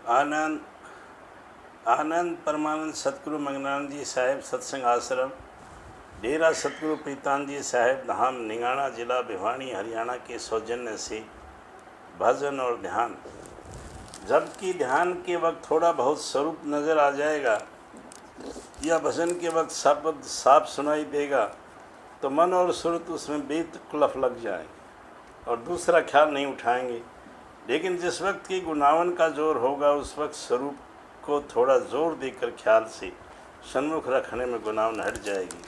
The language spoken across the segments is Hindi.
आनंद आनंद परमानंद सतगुरु मंगनानंद जी साहिब सत्संग आश्रम डेरा सतगुरु प्रीतानंद जी साहिब धाम निंगाना जिला भिवानी हरियाणा के सौजन्य से भजन और ध्यान। जबकि ध्यान के वक्त थोड़ा बहुत स्वरूप नज़र आ जाएगा या भजन के वक्त शब्द साफ सुनाई देगा तो मन और सुरत उसमें बेतकल्लफ लग जाएंगे और दूसरा ख्याल नहीं उठाएंगे। लेकिन जिस वक्त की गुनावन का जोर होगा उस वक्त स्वरूप को थोड़ा जोर देकर ख्याल से सन्मुख रखने में गुनावन हट जाएगी।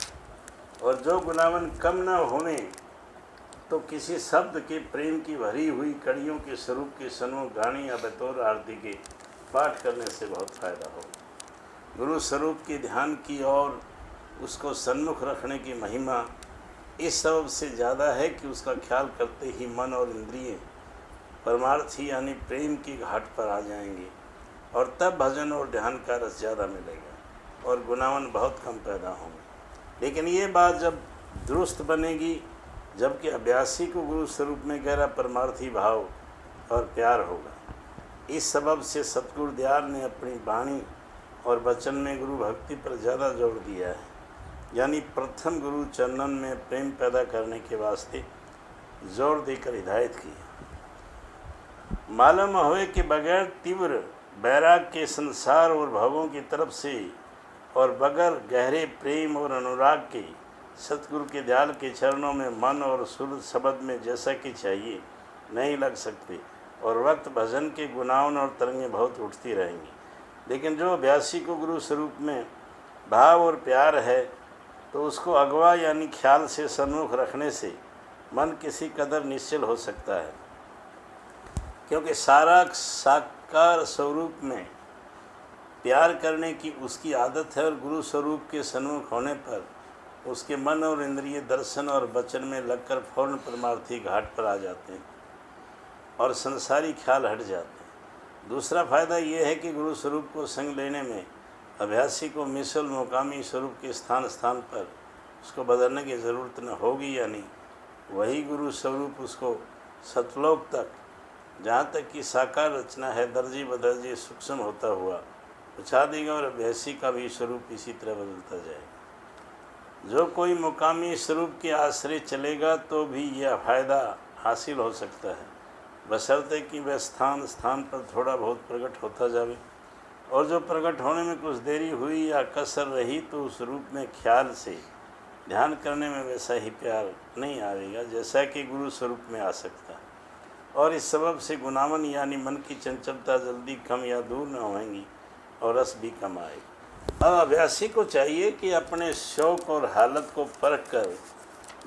और जो गुनावन कम न होने तो किसी शब्द के प्रेम की भरी हुई कड़ियों के स्वरूप के सन्मुख गाने या बतौर आरती के पाठ करने से बहुत फ़ायदा होगा। गुरु स्वरूप के ध्यान की और उसको सन्मुख रखने की महिमा इस सबब से ज़्यादा है कि उसका ख्याल करते ही मन और इंद्रिय परमार्थी यानी प्रेम की घाट पर आ जाएंगे और तब भजन और ध्यान का रस ज़्यादा मिलेगा और गुनावन बहुत कम पैदा होंगे। लेकिन ये बात जब दुरुस्त बनेगी जबकि अभ्यासी को गुरु स्वरूप में गहरा परमार्थी भाव और प्यार होगा। इस सबब से सतगुरु दयाल ने अपनी वाणी और वचन में गुरु भक्ति पर ज़्यादा जोर दिया है, यानी प्रथम गुरु चरणन में प्रेम पैदा करने के वास्ते जोर देकर हिदायत की। मालूम हुए कि बगैर तीव्र बैराग के संसार और भवों की तरफ से और बगैर गहरे प्रेम और अनुराग के सतगुरु के दयाल के चरणों में मन और सुर शब्द में जैसा कि चाहिए नहीं लग सकते और वक्त भजन के गुनावन और तरंगें बहुत उठती रहेंगी। लेकिन जो अभ्यासी को गुरु स्वरूप में भाव और प्यार है तो उसको अगवा यानी ख्याल से सन्मुख रखने से मन किसी कदर निश्चल हो सकता है, क्योंकि सारा साकार स्वरूप में प्यार करने की उसकी आदत है और गुरु स्वरूप के सन्मुख होने पर उसके मन और इंद्रिय दर्शन और वचन में लगकर फौरन परमार्थी घाट पर आ जाते हैं और संसारी ख्याल हट जाते हैं। दूसरा फ़ायदा ये है कि गुरु स्वरूप को संग लेने में अभ्यासी को मिसल मुकामी स्वरूप के स्थान स्थान पर उसको बदलने की ज़रूरत न होगी, यानी वही गुरु स्वरूप उसको सतलोक तक जहाँ तक कि साकार रचना है दर्जी बदर्जी सूक्ष्म होता हुआ पहुँचा देगा और अभ्यासी का भी स्वरूप इसी तरह बदलता जाएगा। जो कोई मुकामी स्वरूप के आश्रय चलेगा तो भी यह फ़ायदा हासिल हो सकता है, बशर्ते कि वह स्थान स्थान पर थोड़ा बहुत प्रकट होता जाए और जो प्रकट होने में कुछ देरी हुई या कसर रही तो उस रूप में ख्याल से ध्यान करने में वैसा ही प्यार नहीं आएगा जैसा कि गुरु स्वरूप में आ सकता है। और इस सबब से गुनावन यानी मन की चंचलता जल्दी कम या दूर न होएंगी और रस भी कम आएगा। अब अभ्यासी को चाहिए कि अपने शौक़ और हालत को परख कर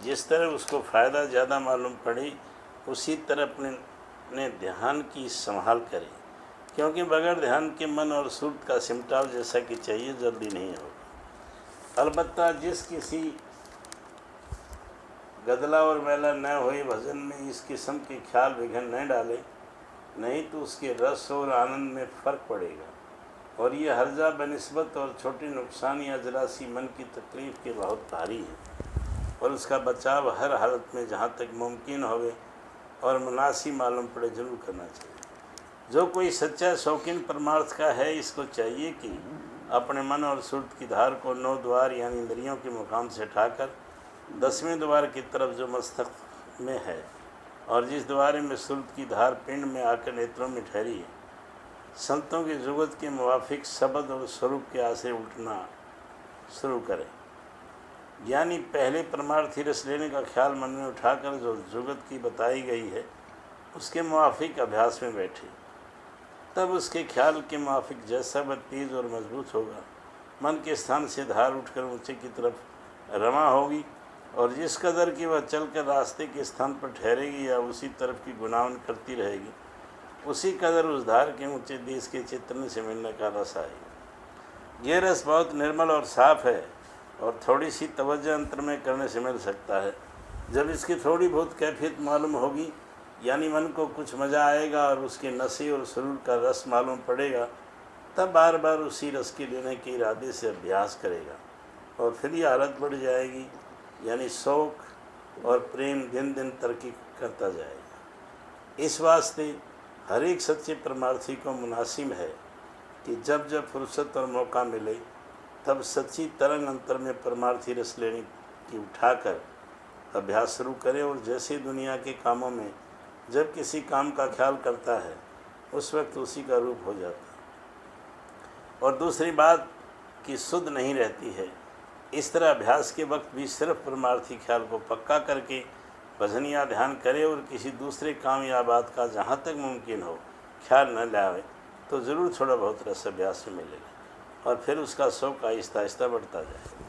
जिस तरह उसको फ़ायदा ज़्यादा मालूम पड़े उसी तरह अपने ध्यान की संभाल करे, क्योंकि बगैर ध्यान के मन और सुरत का सिमटाव जैसा कि चाहिए जल्दी नहीं होगा। अलबत्ता जिस किसी गदला और मेला न हुए भजन में इस किस्म के ख्याल विघन न डाले, नहीं तो उसके रस और आनंद में फ़र्क पड़ेगा और ये हर्जा बनिस्बत और छोटे नुकसान या जरा सी मन की तकलीफ़ के बहुत भारी है और उसका बचाव हर हालत में जहाँ तक मुमकिन होवे और मुनासिब मालूम पड़े जरूर करना चाहिए। जो कोई सच्चा शौकीन परमार्थ का है इसको चाहिए कि अपने मन और सुरत की धार को 9 द्वार यानी इंद्रियों के मुकाम से उठाकर 10वें द्वार की तरफ जो मस्तक में है और जिस द्वार में सुरत की धार पिंड में आकर नेत्रों में ठहरी है, संतों की जुगत के मुवाफिक शब्द और स्वरूप के आश्रय उठना शुरू करें। यानी पहले परमार्थी रस लेने का ख्याल मन में उठाकर जो जुगत की बताई गई है उसके मुवाफिक अभ्यास में बैठे, तब उसके ख्याल के मुवाफिक जैसा वह तेज़ और मजबूत होगा मन के स्थान से धार उठकर ऊंचे की तरफ रमा होगी और जिस कदर की वह चलकर रास्ते के स्थान पर ठहरेगी या उसी तरफ की गुनावन करती रहेगी उसी कदर उस धार के ऊंचे देश के चित्रने से मिलने का रस आएगा। यह रस बहुत निर्मल और साफ़ है और थोड़ी सी तवज्जो अंतर में करने से मिल सकता है। जब इसकी थोड़ी बहुत कैफियत मालूम होगी यानी मन को कुछ मज़ा आएगा और उसके नशे और सुरूर का रस मालूम पड़ेगा, तब बार बार उसी रस के लेने के इरादे से अभ्यास करेगा और फिर ये हालत बढ़ जाएगी, यानी शौक़ और प्रेम दिन दिन तरक्की करता जाएगा। इस वास्ते हर एक सच्चे परमार्थी को मुनासिब है कि जब जब फुर्सत और मौका मिले तब सच्ची तरंग अंतर में परमार्थी रस लेने की उठाकर अभ्यास शुरू करे, और जैसे दुनिया के कामों में जब किसी काम का ख्याल करता है उस वक्त उसी का रूप हो जाता है। और दूसरी बात कि शुद्ध नहीं रहती है। इस तरह अभ्यास के वक्त भी सिर्फ परमार्थी ख्याल को पक्का करके भजन या ध्यान करे और किसी दूसरे काम या बात का जहाँ तक मुमकिन हो ख्याल न लावे तो ज़रूर थोड़ा बहुत रस अभ्यास में मिलेगा और फिर उसका शौक आहिस्ता आहिस्ता बढ़ता जाए।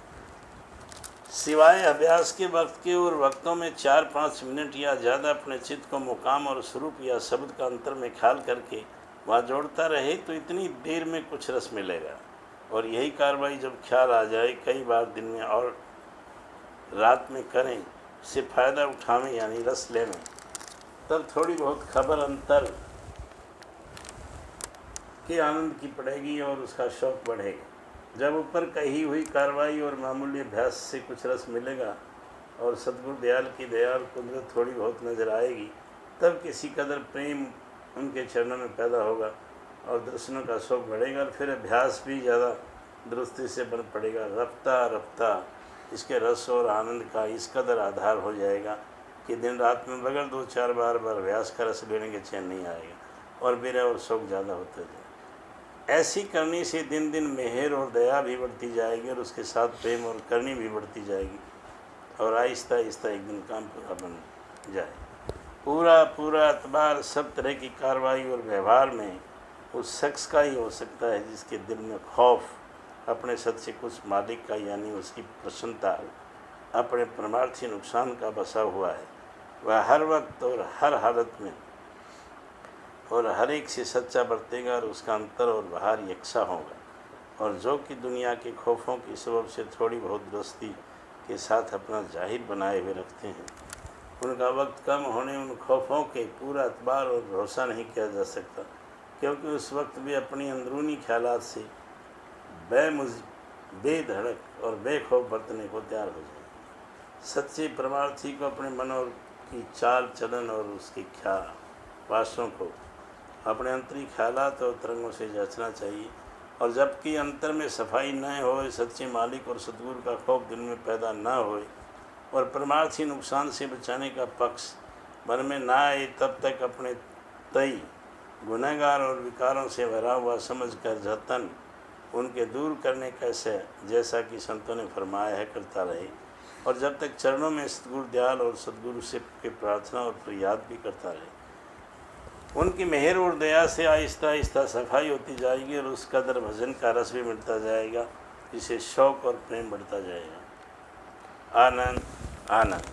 सिवाय अभ्यास के वक्त के और वक्तों में 4-5 मिनट या ज़्यादा अपने चित्त को मुकाम और स्वरूप या शब्द का अंतर में ख्याल करके वहाँ जोड़ता रहे तो इतनी देर में कुछ रस मिलेगा। और यही कार्रवाई जब ख्याल आ जाए कई बार दिन में और रात में करें, से फ़ायदा उठावें यानी रस लेवें, तब थोड़ी बहुत खबर अंतर के आनंद की पड़ेगी और उसका शौक बढ़ेगा। जब ऊपर कही हुई कार्रवाई और मामूली अभ्यास से कुछ रस मिलेगा और सद्गुरु दयाल की दया और कुदरत थोड़ी बहुत नज़र आएगी, तब किसी कदर प्रेम उनके चरणों में पैदा होगा और दर्शनों का शौक बढ़ेगा और फिर अभ्यास भी ज़्यादा दुरुस्ती से बन पड़ेगा। रफ्ता रफ्ता इसके रस और आनंद का इस कदर आधार हो जाएगा कि दिन रात में बगैर 2-4 बार अभ्यास का रस लेने के चैन नहीं आएगा और मेरा और शौक ज़्यादा होता जाएगा। ऐसी करने से दिन दिन मेहर और दया भी बढ़ती जाएगी और उसके साथ प्रेम और करनी भी बढ़ती जाएगी और आहिस्ता आहिस्ता एक दिन काम पूरा बन जाए। पूरा एतबार सब तरह की कार्रवाई और व्यवहार में उस शख्स का ही हो सकता है जिसके दिल में खौफ अपने सच्चे कुछ मालिक का यानी उसकी प्रसन्नता अपने परमार्थी नुकसान का बसा हुआ है। वह हर वक्त और हर हालत में और हर एक से सच्चा बरतेगा और उसका अंतर और बाहर यकसा होगा। और जो कि दुनिया के खौफों की सबब से थोड़ी बहुत दुरुस्ती के साथ अपना जाहिर बनाए हुए रखते हैं, उनका वक्त कम होने उन खौफों के पूरा एतबार और भरोसा नहीं किया जा सकता, क्योंकि उस वक्त भी अपनी अंदरूनी ख्यालात से बेधड़क और बेखौफ बरतने को तैयार हो जाए। सच्चे परमार्थी को अपने मन और की चाल चलन और उसके ख्याल वासों को अपने अंतरी ख्यालात और तरंगों से जांचना चाहिए। और जबकि अंतर में सफाई न हो, सच्चे मालिक और सद्गुरु का खौफ दिल में पैदा न हो और परमार्थी नुकसान से बचाने का पक्ष मन में ना आए, तब तक अपने तय गुनहगार और विकारों से भरा हुआ समझ कर जतन उनके दूर करने कैसे जैसा कि संतों ने फरमाया है करता रहे। और जब तक चरणों में सद्गुरु दयाल और सद्गुरु से के प्रार्थना और फरियाद भी करता रहे, उनकी मेहर और दया से आहिस्ता आहिस्ता सफाई होती जाएगी और उस कदर भजन का रस भी मिलता जाएगा, जिससे शौक और प्रेम बढ़ता जाएगा। आनंद आनंद।